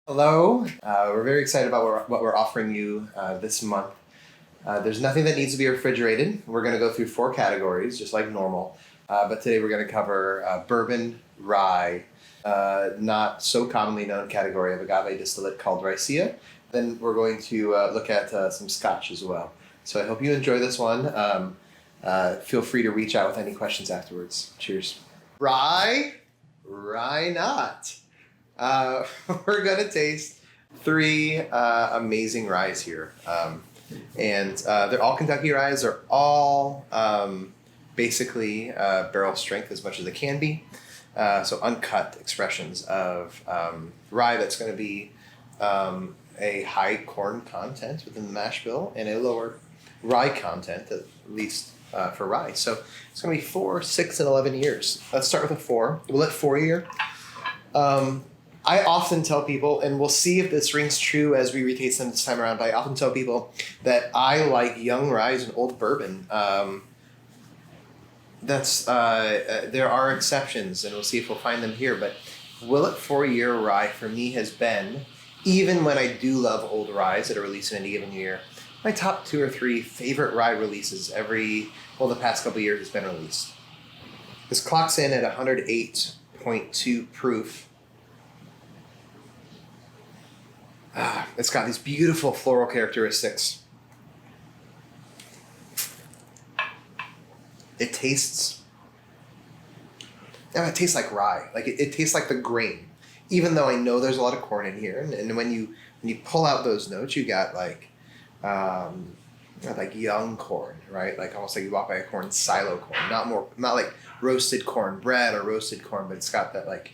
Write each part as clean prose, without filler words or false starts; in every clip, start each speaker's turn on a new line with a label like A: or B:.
A: Hello. We're very excited about what we're offering you this month. There's nothing that needs to be refrigerated. We're going to go through 4 categories, just like normal. But today we're going to cover bourbon, rye, not so commonly known category of agave distillate called Ricea. Then we're going to look at some scotch as well. So I hope you enjoy this one. Feel free to reach out with any questions afterwards. Cheers. Rye, rye not. We're gonna taste 3 amazing ryes here, and they're all Kentucky ryes. They're all basically barrel strength as much as they can be. So uncut expressions of rye that's going to be a high corn content within the mash bill and a lower rye content, at least for rye. So it's going to be 4, 6, and 11 years. Let's start with a 4. We'll let 4 year. I often tell people, and we'll see if this rings true as we retaste them this time around, but I often tell people that I like young rye and old bourbon. There are exceptions, and we'll see if we'll find them here, but Willet 4-year rye for me has been, even when I do love old ryes that are released in any given year, my top 2 or 3 favorite rye releases the past couple of years has been released. This clocks in at 108.2 proof. It's got these beautiful floral characteristics. It tastes like rye. Like it tastes like the grain, even though I know there's a lot of corn in here. And when you pull out those notes, you got like young corn, right? Like almost like you walk by a corn silo corn, not like roasted corn bread or roasted corn, but it's got that like.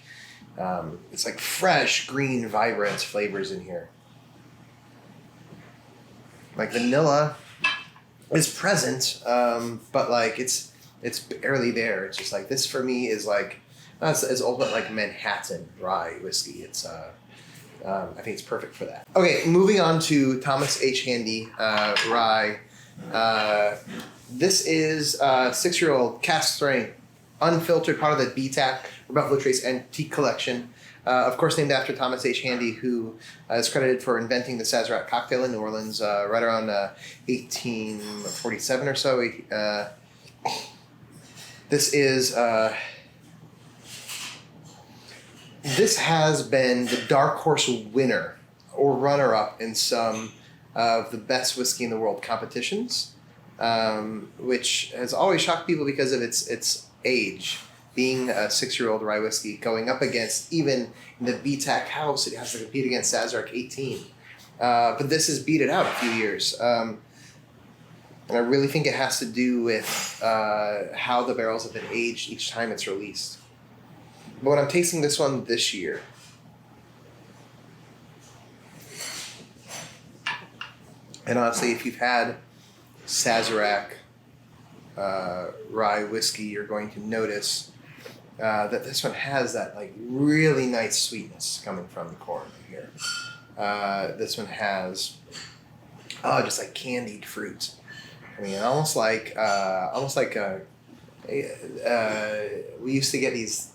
A: It's like fresh, green, vibrant flavors in here. Like vanilla is present, but like it's barely there. It's just like this for me is like it's ultimate like Manhattan rye whiskey. It's I think it's perfect for that. Okay, moving on to Thomas H. Handy rye. This is 6-year-old cask strength, unfiltered, part of the BTAC, or Buffalo Trace Antique Collection. Of course, named after Thomas H. Handy, who is credited for inventing the Sazerac cocktail in New Orleans right around 1847 or so. This has been the dark horse winner or runner-up in some of the best whiskey in the world competitions, which has always shocked people because of its age. Being a 6-year-old rye whiskey going up against, even in the BTAC house, it has to compete against Sazerac 18. But this has beat it out a few years. And I really think it has to do with how the barrels have been aged each time it's released. But when I'm tasting this one this year, and honestly, if you've had Sazerac rye whiskey, you're going to notice that this one has that like really nice sweetness coming from the corn here. This one has just like candied fruit. I mean, almost like we used to get these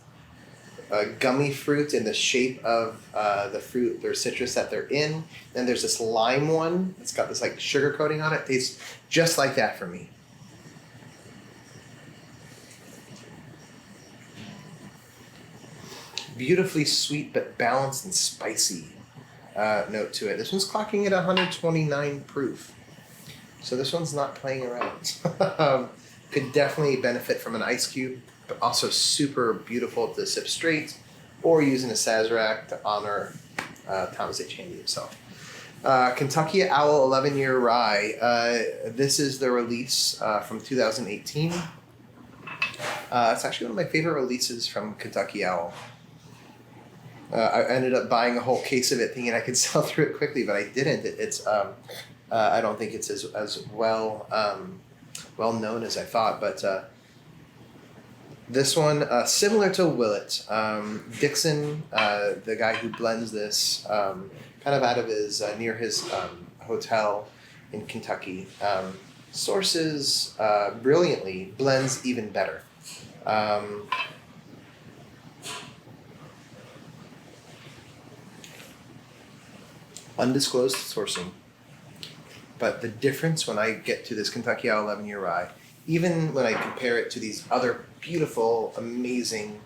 A: gummy fruit in the shape of the fruit or citrus that they're in. Then there's this lime one. It's got this like sugar coating on it. It tastes just like that for me. Beautifully sweet but balanced and spicy note to it. This one's clocking at 129 proof. So this one's not playing around. Could definitely benefit from an ice cube, but also super beautiful to sip straight or using a Sazerac to honor Thomas H. Handy himself. Kentucky Owl 11-year rye. This is the release from 2018. It's actually one of my favorite releases from Kentucky Owl. I ended up buying a whole case of it thinking I could sell through it quickly, but I didn't. I don't think it's as well known as I thought, but this one, similar to Willet, Dixon, the guy who blends this, kind of out of his near his hotel in Kentucky, sources brilliantly, blends even better. undisclosed sourcing. But the difference when I get to this Kentucky Owl 11-year rye, even when I compare it to these other beautiful, amazing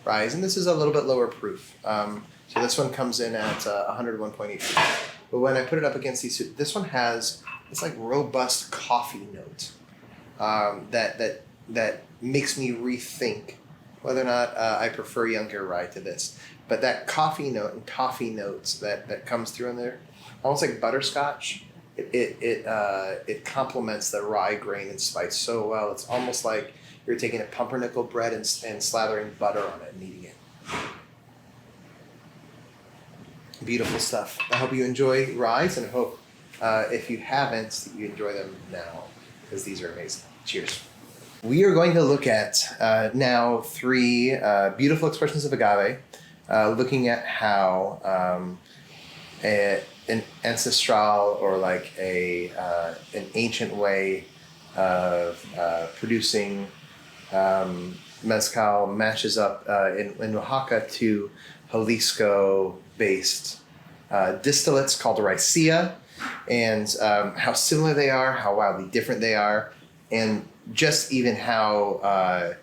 A: ryes, and this is a little bit lower proof. So this one comes in at 101.8 proof. But when I put it up against these, this one has this like robust coffee note that makes me rethink whether or not I prefer younger rye to this. But that coffee note and toffee notes that comes through in there, almost like butterscotch. It complements the rye grain and spice so well. It's almost like you're taking a pumpernickel bread and slathering butter on it and eating it. Beautiful stuff. I hope you enjoy ryes, and I hope if you haven't, that you enjoy them now, because these are amazing. Cheers. We are going to look at now 3 beautiful expressions of agave, looking at how an ancestral or like an ancient way of producing mezcal matches up in Oaxaca to Jalisco-based distillates called raicilla, and how similar they are, how wildly different they are, and just even how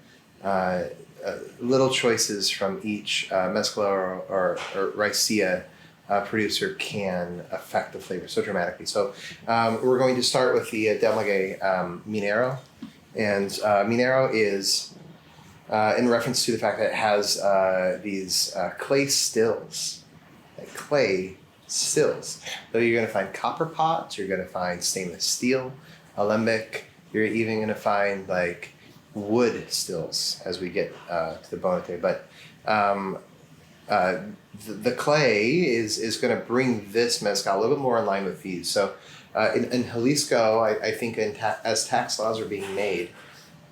A: little choices from each mezcal or raicilla producer can affect the flavor so dramatically. So we're going to start with the Del Maguey Minero. And Minero is in reference to the fact that it has these clay stills. Like clay stills. So you're going to find copper pots, you're going to find stainless steel, alembic, you're even going to find like wood stills as we get to the Bonete. But the clay is going to bring this mezcal a little bit more in line with these. So in Jalisco, I think as tax laws are being made,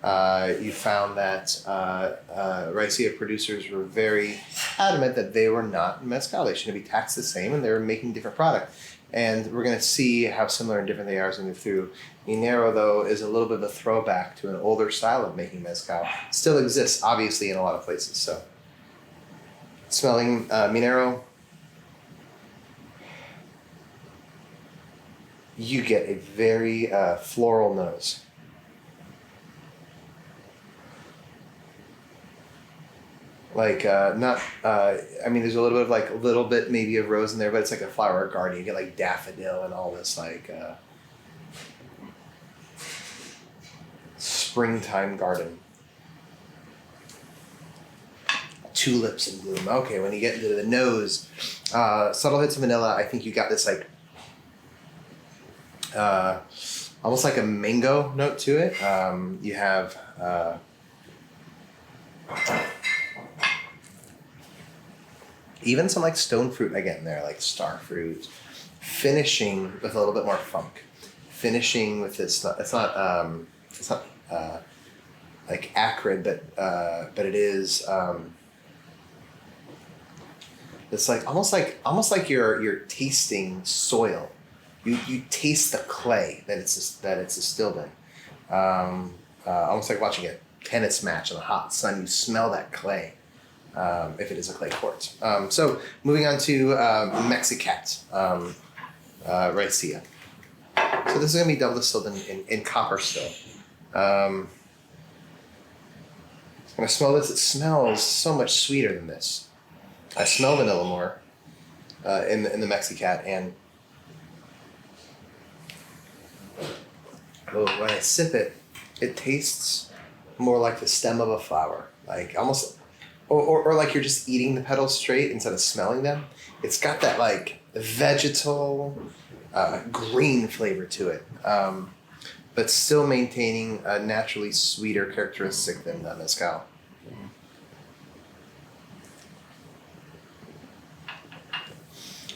A: you found that raicilla producers were very adamant that they were not mezcal. They shouldn't be taxed the same, and they were making different product. And we're going to see how similar and different they are as we move through. Minero, though, is a little bit of a throwback to an older style of making mezcal. Still exists, obviously, in a lot of places. So, smelling Minero, you get a very floral nose. Like not, I mean, there's a little bit of like a little bit maybe of rose in there, but it's like a flower garden. You get like daffodil and all this like springtime garden. Tulips in bloom. Okay, when you get into the nose, subtle hits of vanilla. I think you got this like almost like a mango note to it. You have even some like stone fruit again in there, like star fruit. Finishing with a little bit more funk. Finishing with this. It's not like acrid, but it is. It's like almost like you're tasting soil. You taste the clay that it's distilled in. Almost like watching a tennis match in the hot sun. You smell that clay. If it is a clay quartz. So moving on to Mexicat raicilla. So this is going to be double distilled in copper still. I'm going to smell this. It smells so much sweeter than this. I smell vanilla more in the Mexicat, and when I sip it, it tastes more like the stem of a flower, like almost. Or like you're just eating the petals straight instead of smelling them. It's got that like vegetal green flavor to it, but still maintaining a naturally sweeter characteristic than the mezcal.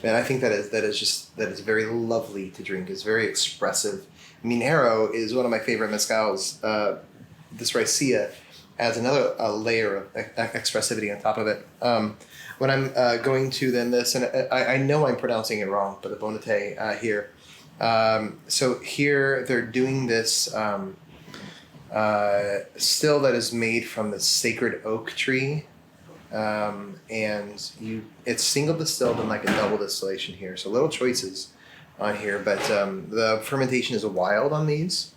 A: And I think that is very lovely to drink. It's very expressive. Minero is one of my favorite mezcals. This raicilla adds another layer of expressivity on top of it. When I'm going to then this, and I know I'm pronouncing it wrong, but the Bonete here. So here they're doing this still that is made from the sacred oak tree and it's single distilled and like a double distillation here. So little choices on here, but the fermentation is wild on these.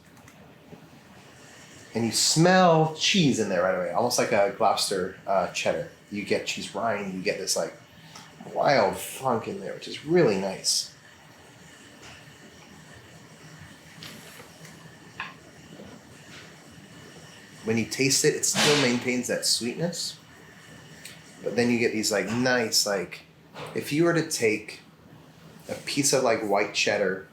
A: And you smell cheese in there right away, almost like a Gloucester cheddar. You get cheese rind, you get this like wild funk in there, which is really nice. When you taste it, it still maintains that sweetness. But then you get these like nice, like, if you were to take a piece of like white cheddar,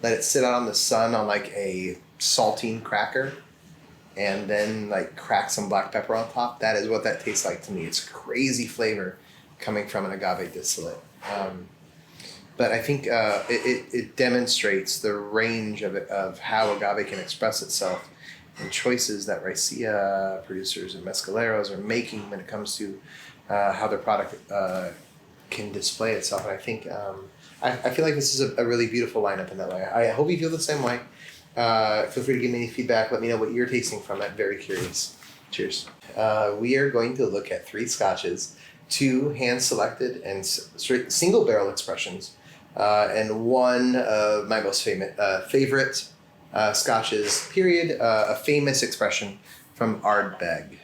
A: let it sit out on the sun on like a saltine cracker, and then like crack some black pepper on top, that is what that tastes like to me. It's crazy flavor coming from an agave distillate. But I think it demonstrates the range of how agave can express itself and choices that raicilla producers and mezcaleros are making when it comes to how their product can display itself. And I think I feel like this is a really beautiful lineup in that way. I hope you feel the same way. Feel free to give me any feedback. Let me know what you're tasting from. I'm very curious. Cheers. We are going to look at 3 scotches, 2 hand-selected and straight single barrel expressions, and one of my most favorite scotches, period, a famous expression from Ardbeg.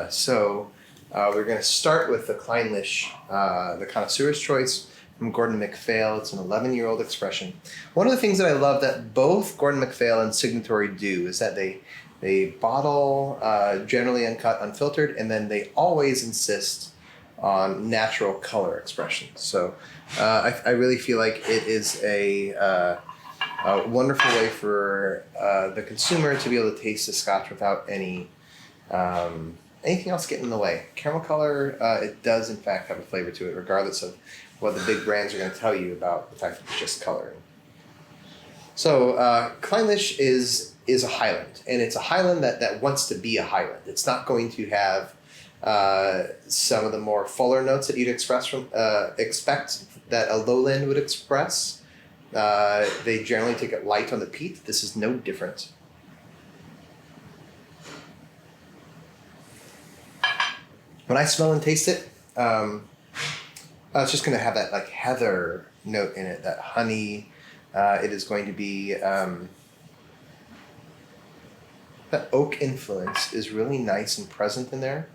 A: So we're going to start with the Clynelish, the Connoisseur's Choice from Gordon MacPhail. It's an 11-year-old expression. One of the things that I love that both Gordon MacPhail and Signatory do is that they bottle generally uncut, unfiltered, and then they always insist on natural color expression. So I really feel like it is a wonderful way for the consumer to be able to taste the scotch without anything else getting in the way. Caramel color, it does in fact have a flavor to it, regardless of what the big brands are going to tell you about the fact that it's just coloring. So Clynelish is a Highland, and it's a Highland that wants to be a Highland. It's not going to have some of the more fuller notes that you'd expect that a lowland would express. They generally take it light on the peat. This is no different. When I smell and taste it, it's just going to have that like heather note in it, that honey. It is going to be that oak influence is really nice and present in there.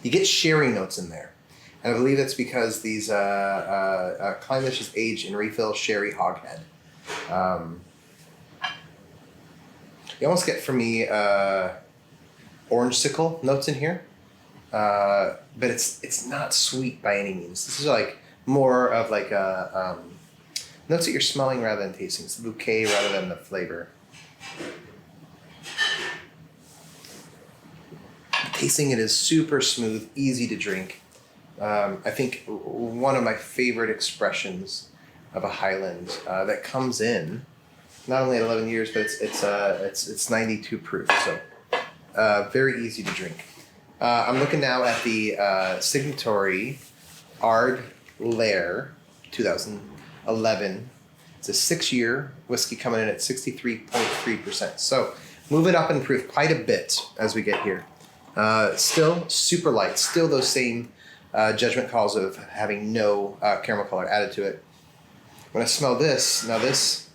A: You get sherry notes in there. And I believe that's because these Clynelish is aged in refill sherry hogshead. You almost get from me orange sickle notes in here, but it's not sweet by any means. This is like more of like a notes that you're smelling rather than tasting. It's the bouquet rather than the flavor. Tasting it is super smooth, easy to drink. I think one of my favorite expressions of a Highland that comes in not only at 11 years, but it's 92 proof, so very easy to drink. I'm looking now at the Signatory Ard Lair 2011. It's a 6-year whiskey coming in at 63.3%. So moving up in proof quite a bit as we get here. Still super light, still those same judgment calls of having no caramel color added to it. When I smell this, now this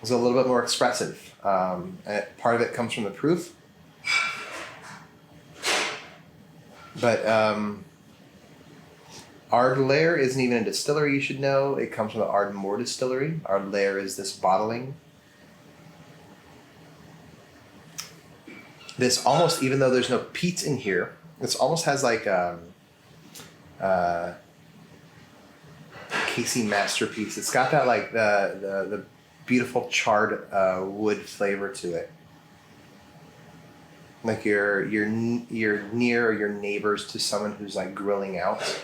A: is a little bit more expressive. And part of it comes from the proof. But Ard Lair isn't even a distillery, you should know. It comes from the Ardmore distillery. Ard Lair is this bottling. This almost, even though there's no peat in here, this almost has like Casey Masterpiece. It's got that like the beautiful charred wood flavor to it. Like you're near or your neighbors to someone who's like grilling out,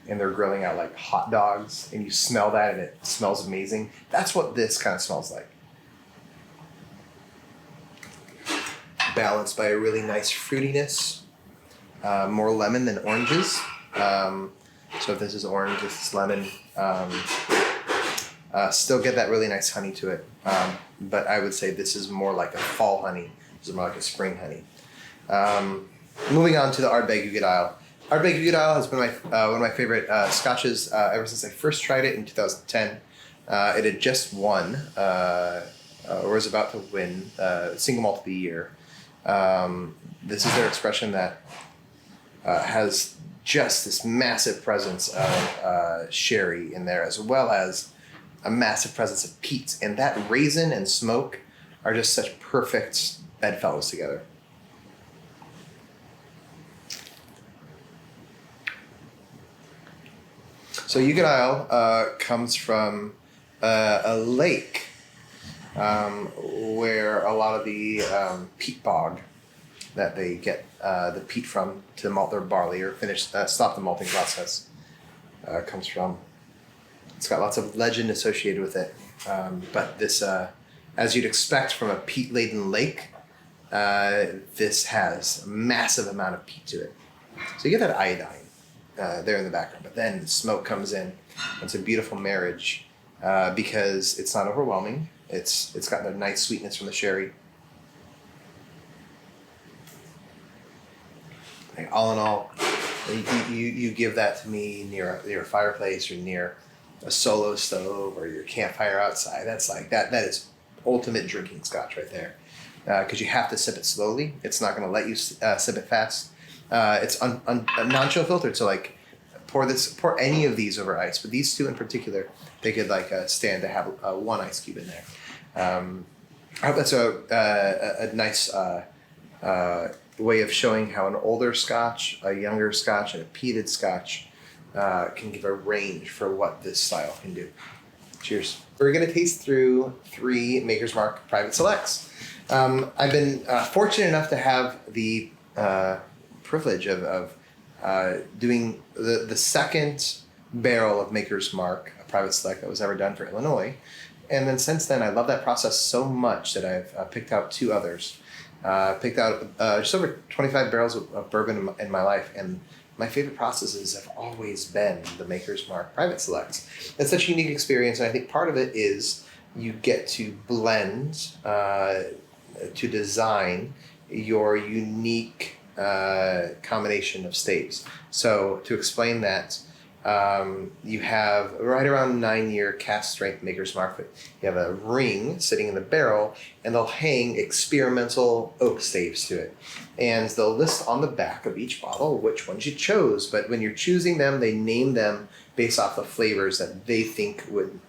A: and they're grilling out like hot dogs, and you smell that and it smells amazing. That's what this kind of smells like. Balanced by a really nice fruitiness, more lemon than oranges. So if this is orange, if it's lemon, still get that really nice honey to it. but I would say this is more like a fall honey. This is more like a spring honey. Moving on to the Ardbeg Uigeadail Isle. Ardbeg Uigeadail Isle has been one of my favorite scotches ever since I first tried it in 2010. It had just won, or was about to win, single malt of the year. This is their expression that has just this massive presence of sherry in there, as well as a massive presence of peat. And that raisin and smoke are just such perfect bedfellows together. So Uigeadail comes from a lake where a lot of the peat bog that they get the peat from to malt their barley or stop the malting process comes from. It's got lots of legend associated with it, but this, as you'd expect from a peat-laden lake, this has a massive amount of peat to it. So you get that iodine there in the background, but then the smoke comes in. It's a beautiful marriage because it's not overwhelming. It's got a nice sweetness from the sherry. Like, all in all, you give that to me near a fireplace or near a solo stove or your campfire outside. That's like that is ultimate drinking scotch right there, because you have to sip it slowly. It's not going to let you sip it fast. It's non-chill filtered, so like pour any of these over ice, but these two in particular, they could like stand to have one ice cube in there. I hope that's a nice way of showing how an older scotch, a younger scotch, and a peated scotch can give a range for what this style can do. Cheers. We're going to taste through 3 Maker's Mark Private Selects. I've been fortunate enough to have the privilege of doing the second barrel of Maker's Mark, a Private Select that was ever done for Illinois. And then since then, I love that process so much that I've picked out 2 others. Picked out just over 25 barrels of bourbon in my life, and my favorite processes have always been the Maker's Mark Private Selects. It's such a unique experience, and I think part of it is you get to blend, to design your unique combination of staves. So to explain that, you have right around 9-year cast strength Maker's Mark. You have a ring sitting in the barrel, and they'll hang experimental oak staves to it. And they'll list on the back of each bottle which ones you chose. But when you're choosing them, they name them based off the flavors that they think would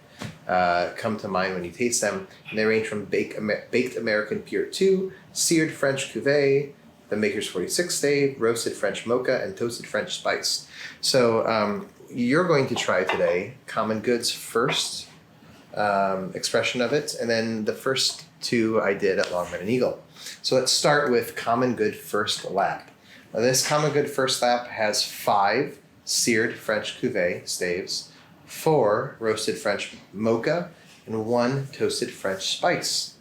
A: come to mind when you taste them. And they range from Baked American Pure 2, Seared French Cuvée, the Maker's 46 stave, Roasted French Mocha, and Toasted French Spice. So you're going to try today Common Good's first expression of it, and then the first 2 I did at Longman and Eagle. So let's start with Common Good First Lap. Now, this Common Good First Lap has 5 Seared French Cuvée staves, 4 Roasted French Mocha, and 1 Toasted French Spice.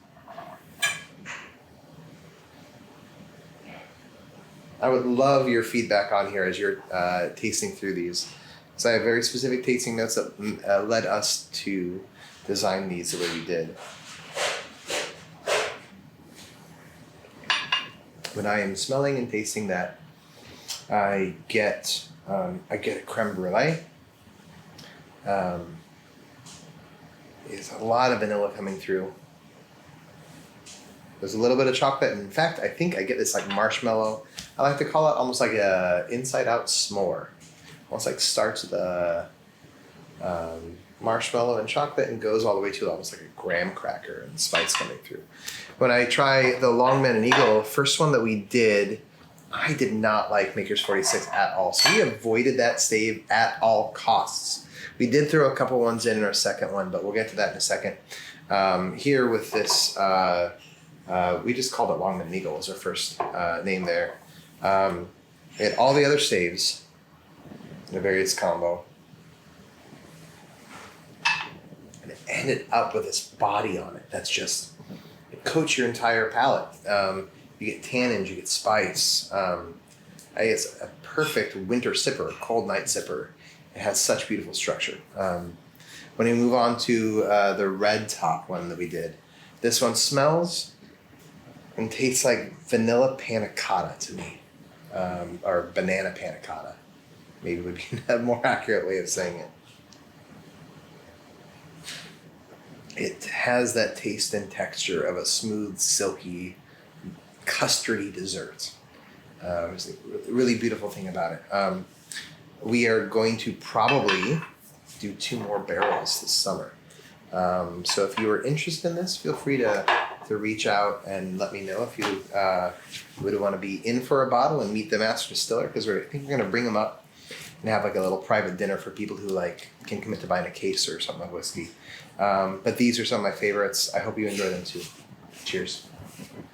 A: I would love your feedback on here as you're tasting through these. So I have very specific tasting notes that led us to design these the way we did. When I am smelling and tasting that, I get a creme brulee. There's a lot of vanilla coming through. There's a little bit of chocolate. In fact, I think I get this like marshmallow. I like to call it almost like a inside-out s'more. Almost like starts with a marshmallow and chocolate and goes all the way to almost like a graham cracker and spice coming through. When I try the Longman and Eagle, first one that we did, I did not like Maker's 46 at all. So we avoided that stave at all costs. We did throw a couple ones in our second one, but we'll get to that in a second. Here with this, we just called it Longman and Eagle as our first name there. And all the other staves in a various combo. And it ended up with this body on it that's just, it coats your entire palate. You get tannins, you get spice. It's a perfect winter sipper, cold night sipper. It has such beautiful structure. When we move on to the red top one that we did, This one smells and tastes like vanilla panna cotta to me, or banana panna cotta. Maybe would be a more accurate way of saying it. It has that taste and texture of a smooth, silky, custardy dessert. It's a really beautiful thing about it. We are going to probably do 2 more barrels this summer. So if you are interested in this, feel free to reach out and let me know if you would want to be in for a bottle and meet the master distiller, because I think we're going to bring them up and have like a little private dinner for people who like can commit to buying a case or something of whiskey. But these are some of my favorites. I hope you enjoy them too. Cheers.